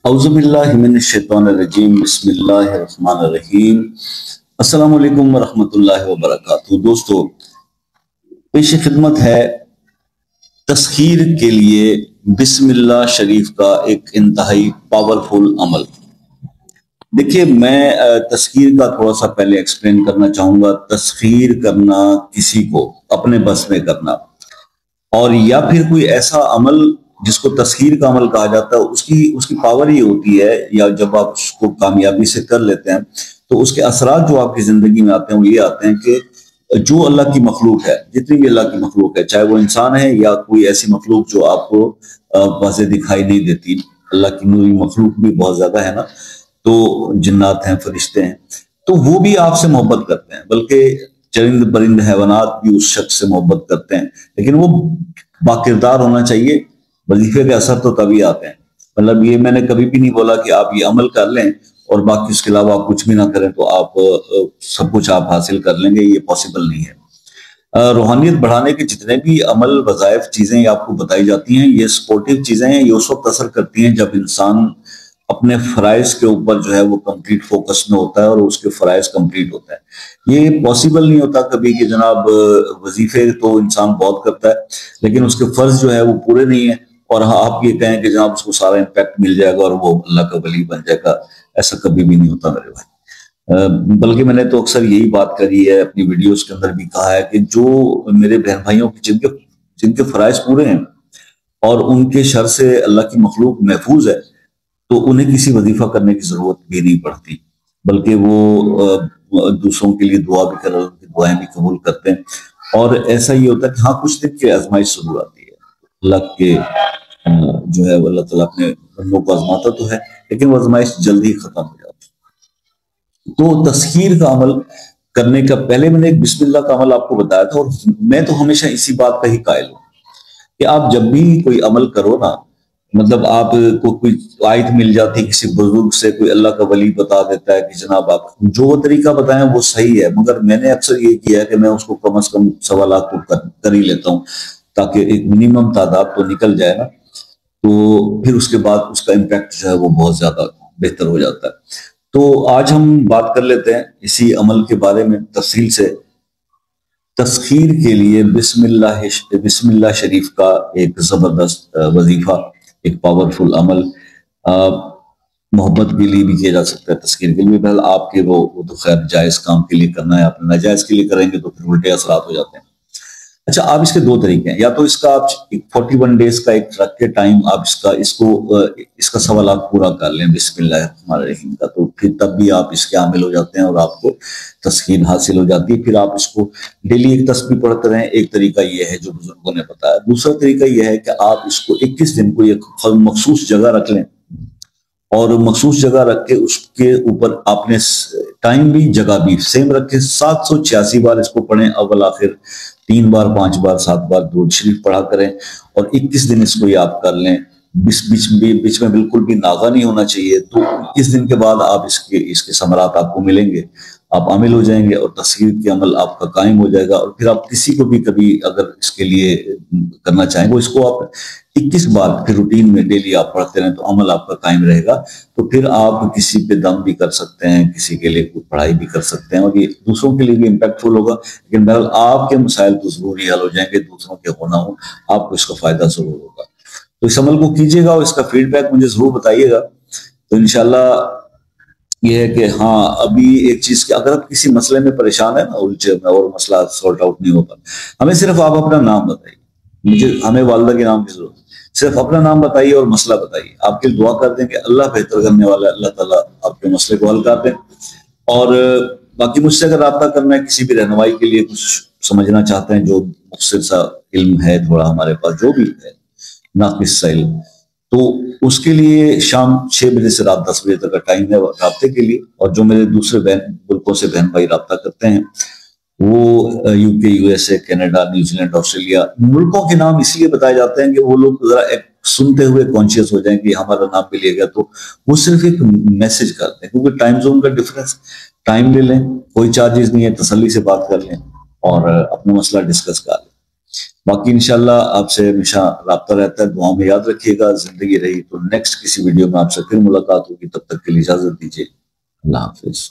औज़ुबिल्लाहि मिनश्शैतानिर्रजीम बिस्मिल्लाहिर्रहमानिर्रहीम। अस्सलाम वालेकुम वरहमतुल्लाहि वबरकातुहू। दोस्तों, पेश खिदमत है तस्खीर के लिए बिस्मिल्लाह शरीफ का एक इंतहाई पावरफुल अमल। देखिए, मैं तस्खीर का थोड़ा सा पहले एक्सप्लेन करना चाहूंगा। तस्खीर करना, किसी को अपने बस में करना, और या फिर कोई ऐसा अमल जिसको तस्खीर का अमल कहा जाता है, उसकी उसकी पावर ये होती है, या जब आप उसको कामयाबी से कर लेते हैं तो उसके असरात जो आपकी जिंदगी में आते हैं वो ये आते हैं कि जो अल्लाह की मखलूक है, जितनी भी अल्लाह की मखलूक है, चाहे वो इंसान है या कोई ऐसी मखलूक जो आपको वाज़े दिखाई नहीं देती। अल्लाह की नूरी मखलूक भी बहुत ज्यादा है ना, तो जिन्नात हैं, फरिश्ते हैं, तो वो भी आपसे मोहब्बत करते हैं, बल्कि चरिंद परिंद हैवानात भी उस शख्स से मोहब्बत करते हैं। लेकिन वो बाकिरदार होना चाहिए। वजीफे के असर तो तभी आते हैं। मतलब ये मैंने कभी भी नहीं बोला कि आप ये अमल कर लें और बाकी उसके अलावा आप कुछ भी ना करें तो आप सब कुछ आप हासिल कर लेंगे, ये पॉसिबल नहीं है। रूहानियत बढ़ाने के जितने भी अमल, वज़ाइफ, चीजें आपको बताई जाती हैं, ये सपोर्टिव चीजें हैं। ये उस वक्त असर करती हैं जब इंसान अपने फराइज के ऊपर जो है वो कंप्लीट फोकस में होता है और उसके फराइज कंप्लीट होता है। ये पॉसिबल नहीं होता कभी कि जनाब वजीफे तो इंसान बहुत करता है लेकिन उसके फर्ज जो है वो पूरे नहीं है, और हाँ आप ये कहें कि जनाब उसको सारा इम्पैक्ट मिल जाएगा और वो अल्लाह का वली बन जाएगा। ऐसा कभी भी नहीं होता मेरे भाई। बल्कि मैंने तो अक्सर यही बात करी है, अपनी वीडियोस के अंदर भी कहा है कि जो मेरे बहन भाइयों के जिनके जिनके फराइज पूरे हैं और उनके शर से अल्लाह की मखलूक महफूज है, तो उन्हें किसी वजीफा करने की जरूरत भी नहीं पड़ती, बल्कि वो दूसरों के लिए दुआ भी कर, उनकी दुआएं भी कबूल करते हैं। और ऐसा ये होता है कि हाँ, कुछ दिन की आजमाइश जरूर आती है। अल्लाह के जो है अल्लाह ताला अपने बंदों को आजमाता तो है, लेकिन वो आजमाइश जल्दी खत्म हो जाती है। तो तस्खीर का अमल करने का पहले मैंने एक बिस्मिल्लाह का अमल आपको बताया था, और मैं तो हमेशा इसी बात का ही कायल हूं कि आप जब भी कोई अमल करो ना, मतलब आपको कोई आयत मिल जाती है किसी बुजुर्ग से, कोई अल्लाह का वली बता देता है कि जनाब आप जो वो तरीका बताएं वो सही है, मगर मैंने अक्सर ये किया है कि मैं उसको कम से कम 1.25 लाख तो कर ही लेता हूँ, ताकि एक मिनिमम तादाद तो निकल जाए ना, तो फिर उसके बाद उसका इम्पैक्ट जो है वो बहुत ज्यादा बेहतर हो जाता है। तो आज हम बात कर लेते हैं इसी अमल के बारे में तफसील से। तस्खीर के लिए बिस्मिल्लाह शरीफ का एक जबरदस्त वजीफा, एक पावरफुल अमल, मोहब्बत के लिए भी किया जा सकता है, तस्खीर के लिए। बहरहाल आपके वो तो खैर जायज काम के लिए करना है, आप नाजायज के लिए करेंगे तो फिर उल्टे असरात हो जाते हैं। अच्छा, आप इसके दो तरीके हैं, या तो इसका आप 41 डेज का एक रख के टाइम आप इसका 1.25 लाख पूरा कर लें बिस्मिल्लाहिर्रहमानिर्रहीम का, तो फिर तब भी आप इसके आमिल हो जाते हैं और आपको तस्खीर हासिल हो जाती है। फिर आप इसको डेली एक तस्बीह पढ़ते रहें। एक तरीका यह है जो बुजुर्गों ने बताया। दूसरा तरीका यह है कि आप इसको 21 दिन को एक मखसूस जगह रख लें, और मखसूस जगह रख के उसके ऊपर आपने टाइम भी जगह भी सेम रख के 786 बार इसको पढ़ें, अव्वल आखिर 3 बार, 5 बार, 7 बार दुरूद शरीफ पढ़ा करें, और 21 दिन इसको याद कर लें। बीच में बिल्कुल भी नागा नहीं होना चाहिए। तो 21 दिन के बाद आप इसके समरात आपको मिलेंगे, आप आमिल हो जाएंगे और तस्खीर की अमल आपका कायम हो जाएगा। और फिर आप किसी को भी कभी अगर इसके लिए करना चाहें, वो इसको आप 21 बार फिर रूटीन में डेली आप पढ़ते रहें तो अमल आपका कायम रहेगा। तो फिर आप किसी पे दम भी कर सकते हैं, किसी के लिए पढ़ाई भी कर सकते हैं, और ये दूसरों के लिए भी इम्पैक्टफुल होगा। लेकिन बहरहाल आपके मसाइल तो जरूर ही हल हो जाएंगे, दूसरों के होना हो, आपको इसका फायदा जरूर होगा। तो इस अमल को कीजिएगा और इसका फीडबैक मुझे जरूर बताइएगा। तो इंशाल्लाह ये है कि हाँ, अभी एक चीज की, अगर आप किसी मसले में परेशान है ना, उलझे में, और मसला सॉर्ट आउट नहीं होता, हमें सिर्फ आप अपना नाम बताइए। हमें वालदा के नाम की जरूरत, सिर्फ अपना नाम बताइए और मसला बताइए। आपके दुआ कर देंगे, अल्लाह बेहतर करने वाला, अल्लाह ताला आपके मसले को हल कर दें। और बाकी मुझसे अगर रब्ता करना है, किसी भी रहनुमाई के लिए, कुछ समझना चाहते हैं, जो मुख्तसर सा इल्म है थोड़ा हमारे पास, जो भी है नाकिस सा इल्म, तो उसके लिए शाम 6 बजे से रात 10 बजे तक का टाइम है राब्ते के लिए। और जो मेरे दूसरे मुल्कों से बहन भाई राब्ता करते हैं, वो UK, USA, Canada, New Zealand, Australia, मुल्कों के नाम इसलिए बताए जाते हैं कि वो लोग जरा सुनते हुए कॉन्शियस हो जाएं कि हमारा नाम भी लिया गया, तो वो सिर्फ एक मैसेज करते हैं। क्योंकि टाइम जोन का डिफरेंस, टाइम ले लें, कोई चार्जेस नहीं है, तसल्ली से बात कर लें और अपना मसला डिस्कस कर लें। باقی انشاءاللہ آپ سے ہمیشہ رابطہ رہتا ہے، دعاؤں میں یاد رکھیے گا. زندگی رہی تو نیکسٹ کسی ویڈیو میں آپ سے پھر ملاقات ہوگی. تب تک کے لیے اجازت دیجیے. اللہ حافظ.